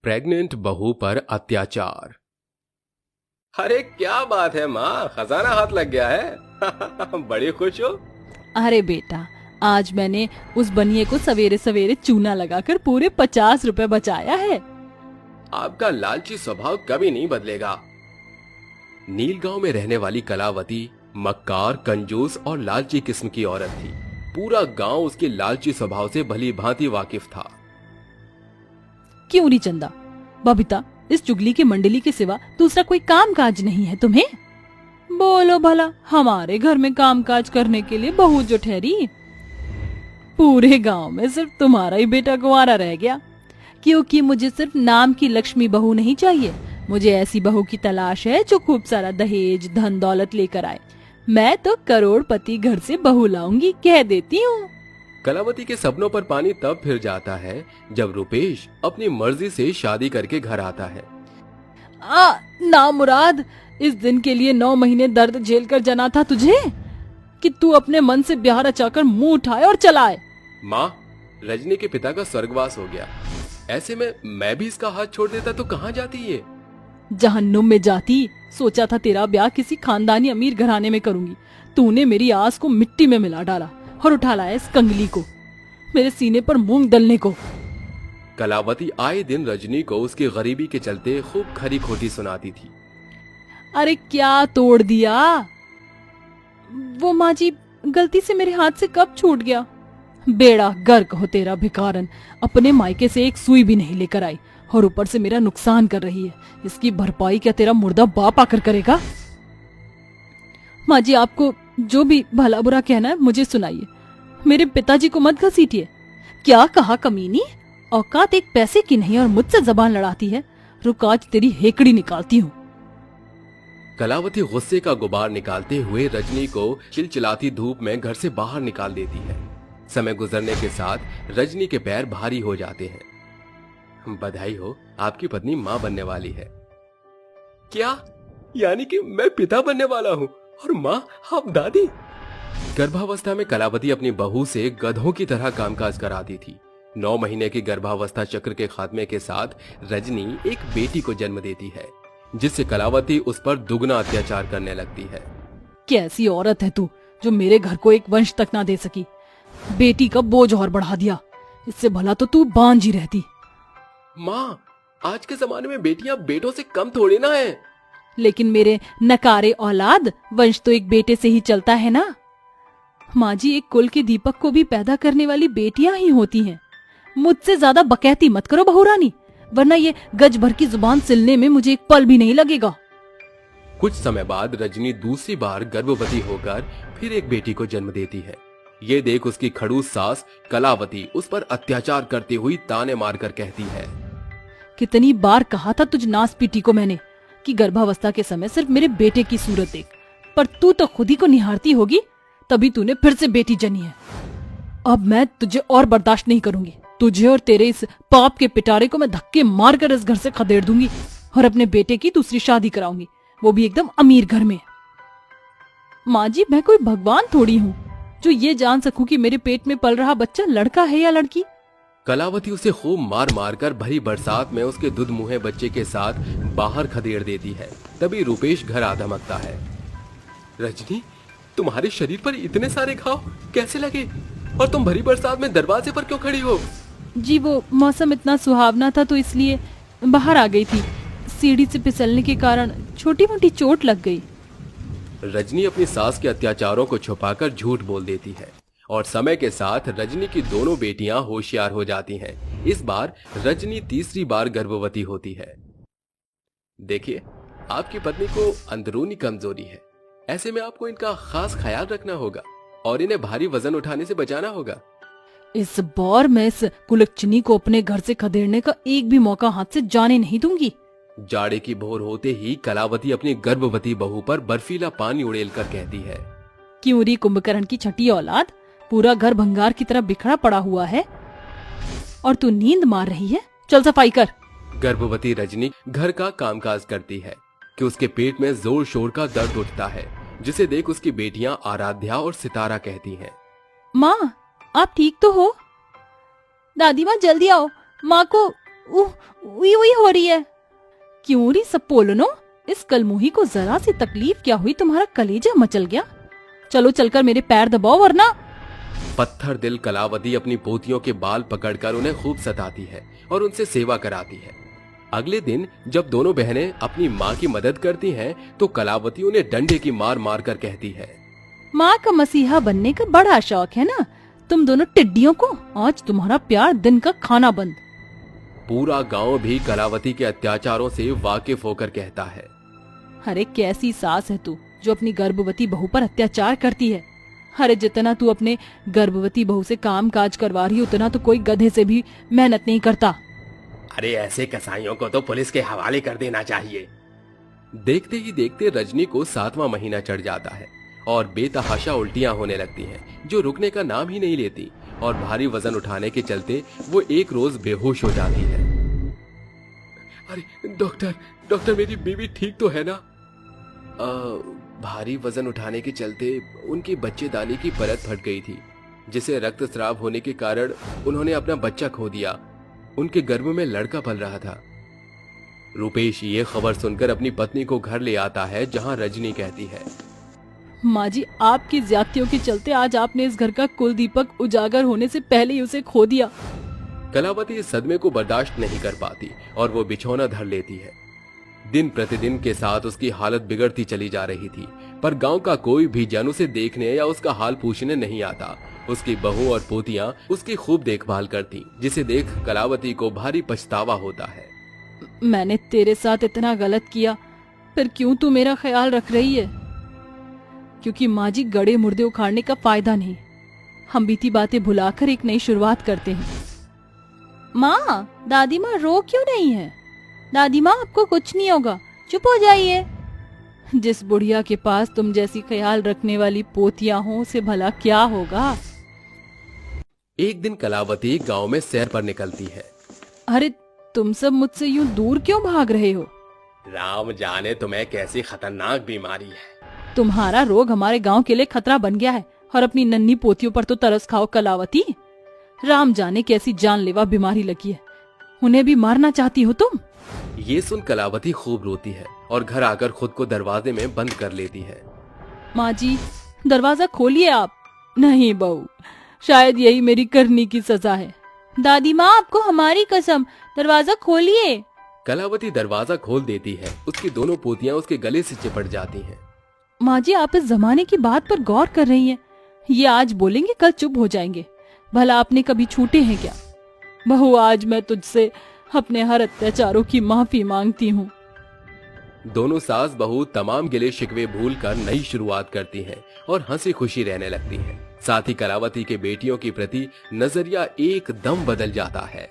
Pregnant बहू पर अत्याचार। अरे क्या बात है माँ, खजाना हाथ लग गया है। बड़ी खुश हो? अरे बेटा, आज मैंने उस बनिए को सवेरे सवेरे चूना लगाकर पूरे 50 रुपए बचाया है। आपका लालची स्वभाव कभी नहीं बदलेगा। नीलगांव में रहने वाली कलावती मक्कार, कंजूस और लालची किस्म की औरत थी। पूरा गांव उसके लालची स्वभाव से भली भांति वाकिफ था। क्यों री चंदा, बबीता, इस चुगली की मंडली के सिवा दूसरा कोई काम काज नहीं है तुम्हें? बोलो भला, हमारे घर में काम काज करने के लिए बहू जो ठहरी, पूरे गांव में सिर्फ तुम्हारा ही बेटा कुंवारा रह गया। क्योंकि मुझे सिर्फ नाम की लक्ष्मी बहू नहीं चाहिए, मुझे ऐसी बहू की तलाश है जो खूब सारा दहेज धन दौलत लेकर आए। मैं तो करोड़पति घर से बहू लाऊंगी, कह देती हूँ। कलावती के सपनों पर पानी तब फिर जाता है जब रुपेश अपनी मर्जी से शादी करके घर आता है। ना मुराद, इस दिन के लिए 9 महीने दर्द झेल कर जना था तुझे कि तू अपने मन से ब्याह रचाकर मुंह उठाए और चलाए। माँ, रजनी के पिता का स्वर्गवास हो गया, ऐसे में मैं भी इसका हाथ छोड़ देता तो कहाँ जाती ये? जहन्नुम में जाती। सोचा था तेरा ब्याह किसी खानदानी अमीर घराने में करूंगी, तूने मेरी आस को मिट्टी में मिला डाला और उठा लाया इस कंगली को, मेरे सीने पर मूंग दलने को। कलावती आए दिन रजनी को उसकी गरीबी के चलते खूब खरी खोटी सुनाती थी। अरे क्या तोड़ दिया वो माँ जी, गलती से मेरे हाथ से कब छूट गया। बेड़ा गर्क हो तेरा भिखारन, अपने मायके से एक सुई भी नहीं लेकर आई और ऊपर से मेरा नुकसान कर रही है। इसकी भरपाई क्या तेरा मुर्दा बाप आकर करेगा? माँ जी, आपको जो भी भला बुरा कहना है मुझे सुनाइए, मेरे पिताजी को मत घसीटिए। क्या कहा कमीनी, औकात एक पैसे की नहीं और मुझसे जबान लड़ाती है। रुक, आज तेरी हेकड़ी निकालती हूँ। कलावती गुस्से का गुबार निकालते हुए रजनी को चिलचिलाती धूप में घर से बाहर निकाल देती है। समय गुजरने के साथ रजनी के पैर भारी हो जाते हैं। बधाई हो, आपकी पत्नी माँ बनने वाली है। क्या? यानी कि मैं पिता बनने वाला हूँ और माँ आप दादी? गर्भावस्था में कलावती अपनी बहू से गधों की तरह कामकाज कराती थी। 9 महीने की गर्भावस्था चक्र के खात्मे के साथ रजनी एक बेटी को जन्म देती है, जिससे कलावती उस पर दुगना अत्याचार करने लगती है। कैसी औरत है तू जो मेरे घर को एक वंश तक ना दे सकी? बेटी का बोझ और बढ़ा दिया, इससे भला तो तू बांझ ही रहती। माँ, आज के जमाने में बेटियां बेटों से कम थोड़ी ना है। लेकिन मेरे नकारे औलाद, वंश तो एक बेटे से ही चलता है ना। माँ जी, एक कुल के दीपक को भी पैदा करने वाली बेटियां ही होती हैं। मुझसे ज्यादा बकैती मत करो बहुरानी, वरना ये गज भर की जुबान सिलने में मुझे एक पल भी नहीं लगेगा। कुछ समय बाद रजनी दूसरी बार गर्भवती होकर फिर एक बेटी को जन्म देती है। ये देख उसकी खड़ूस सास कलावती उस पर अत्याचार करती हुई ताने मारकर कहती है, कितनी बार कहा था तुझ नास पीटी को मैंने कि गर्भावस्था के समय सिर्फ मेरे बेटे की सूरत देख, पर तू तो खुद ही को निहारती होगी, तभी तूने फिर से बेटी जनी है। अब मैं तुझे और बर्दाश्त नहीं करूंगी। तुझे और तेरे इस पाप के पिटारे को मैं धक्के मारकर इस घर से खदेड़ दूंगी और अपने बेटे की दूसरी शादी कराऊंगी, वो भी एकदम अमीर घर में। माँ जी, मैं कोई भगवान थोड़ी हूँ जो ये जान सकूं कि मेरे पेट में पल रहा बच्चा लड़का है या लड़की। कलावती उसे खूब मार मार कर भरी बरसात में उसके दूध मुहे बच्चे के साथ बाहर खदेड़ देती है। तभी रुपेश घर आ धमकता है। रजनी, तुम्हारे शरीर पर इतने सारे घाव कैसे लगे और तुम भरी बरसात में दरवाजे पर क्यों खड़ी हो? जी, वो मौसम इतना सुहावना था तो इसलिए बाहर आ गई थी। सीढ़ी से फिसलने के कारण छोटी मोटी चोट लग गई। रजनी अपनी सास के अत्याचारों को छुपाकर झूठ बोल देती है और समय के साथ रजनी की दोनों बेटियां होशियार हो जाती हैं। इस बार रजनी तीसरी बार गर्भवती होती है। देखिए, आपकी पत्नी को अंदरूनी कमजोरी है, ऐसे में आपको इनका खास ख्याल रखना होगा और इन्हें भारी वजन उठाने से बचाना होगा। इस बार मैं इस कुलच्छनी को अपने घर से खदेड़ने का एक भी मौका हाथ से जाने नहीं दूंगी। जाड़े की भोर होते ही कलावती अपनी गर्भवती बहू पर बर्फीला पानी उड़ेलकर कहती है, क्यों री कुंभकर्ण की छठी औलाद, पूरा घर भंगार की तरह बिखरा पड़ा हुआ है और तू नींद मार रही है। चल सफाई कर। गर्भवती रजनी घर का कामकाज करती है कि उसके पेट में जोर शोर का दर्द उठता है, जिसे देख उसकी बेटियां आराध्या और सितारा कहती हैं, माँ, आप ठीक तो हो? दादी माँ, जल्दी आओ, माँ को उई उई हो रही है। क्यों री सपोलनो, इस कलमुही को जरा सी तकलीफ क्या हुई, तुम्हारा कलेजा मचल गया? चलो चलकर मेरे पैर दबाओ वरना। पत्थर दिल कलावती अपनी पोतियों के बाल पकड़कर उन्हें खूब सताती है और उनसे सेवा कराती है। अगले दिन जब दोनों बहनें अपनी माँ की मदद करती हैं, तो कलावती उन्हें डंडे की मार मार कर कहती है, माँ का मसीहा बनने का बड़ा शौक है ना तुम दोनों टिड्डियों को, आज तुम्हारा प्यार दिन का खाना बंद। पूरा गांव भी कलावती के अत्याचारों से वाकिफ होकर कहता है, अरे कैसी सास है तू जो अपनी गर्भवती बहू पर अत्याचार करती है। अरे जितना तू अपने गर्भवती बहू से काम काज करवा रही उतना तो कोई गधे से भी मेहनत नहीं करता। अरे ऐसे कसाईयों को तो पुलिस के हवाले कर देना चाहिए। देखते ही देखते रजनी को 7वां महीना चढ़ जाता है और बेतहाशा उल्टियां होने लगती हैं, जो रुकने का नाम ही नहीं लेती, और भारी वजन उठाने के चलते वो एक रोज बेहोश हो जाती है। अरे डॉक्टर, डॉक्टर मेरी बीवी ठीक तो है ना? भारी वजन उठाने के चलते उनकी बच्चेदानी की परत फट गई थी, जिसे रक्तस्राव होने के कारण उन्होंने अपना बच्चा खो दिया। उनके गर्भ में लड़का पल रहा था। रूपेश ये खबर सुनकर अपनी पत्नी को घर ले आता है, जहां रजनी कहती है, माँ जी आपकी ज्यादतियों के चलते आज आपने इस घर का कुल दीपक उजागर होने से पहले ही उसे खो दिया। कलावती इस सदमे को बर्दाश्त नहीं कर पाती और वो बिछौना धर लेती है। दिन प्रतिदिन के साथ उसकी हालत बिगड़ती चली जा रही थी, पर गांव का कोई भी जन उसे देखने या उसका हाल पूछने नहीं आता। उसकी बहू और पोतियां उसकी खूब देखभाल करती, जिसे देख कलावती को भारी पछतावा होता है। मैंने तेरे साथ इतना गलत किया, फिर क्यों तू मेरा ख्याल रख रही है? क्योंकि माँ जी गड़े मुर्दे उखाड़ने का फायदा नहीं, हम बीती बातें भुलाकर एक नई शुरुआत करते हैं। माँ, दादी माँ रो क्यों नहीं है? दादी माँ आपको कुछ नहीं होगा, चुप हो जाइए। जिस बुढ़िया के पास तुम जैसी ख्याल रखने वाली पोतियां हो उसे भला क्या होगा। एक दिन कलावती गांव में सैर पर निकलती है। अरे तुम सब मुझसे यूं दूर क्यों भाग रहे हो? राम जाने तुम्हें कैसी खतरनाक बीमारी है। तुम्हारा रोग हमारे गांव के लिए खतरा बन गया है, और अपनी नन्ही पोतियों पर तो तरस खाओ कलावती। राम जाने कैसी जानलेवा बीमारी लगी है, उन्हें भी मारना चाहती हो तुम? ये सुन कलावती खूब रोती है और घर आकर खुद को दरवाजे में बंद कर लेती है। माँ जी दरवाजा खोलिए आप। नहीं बहू, शायद यही मेरी करनी की सजा है। दादी माँ आपको हमारी कसम, दरवाजा खोलिए। कलावती दरवाजा खोल देती है। उसकी दोनों पोतियां उसके गले से चिपट जाती हैं। माँ जी आप इस जमाने की बात पर गौर कर रही हैं। ये आज बोलेंगे कल चुप हो जाएंगे, भला आपने कभी छूटे हैं क्या? बहू आज मैं तुझसे अपने हर अत्याचारों की माफी मांगती हूँ। दोनों सास बहू तमाम गिले शिकवे भूल कर नई शुरुआत करती हैं और हंसी खुशी रहने लगती हैं। साथ ही कलावती के बेटियों के प्रति नजरिया एकदम बदल जाता है।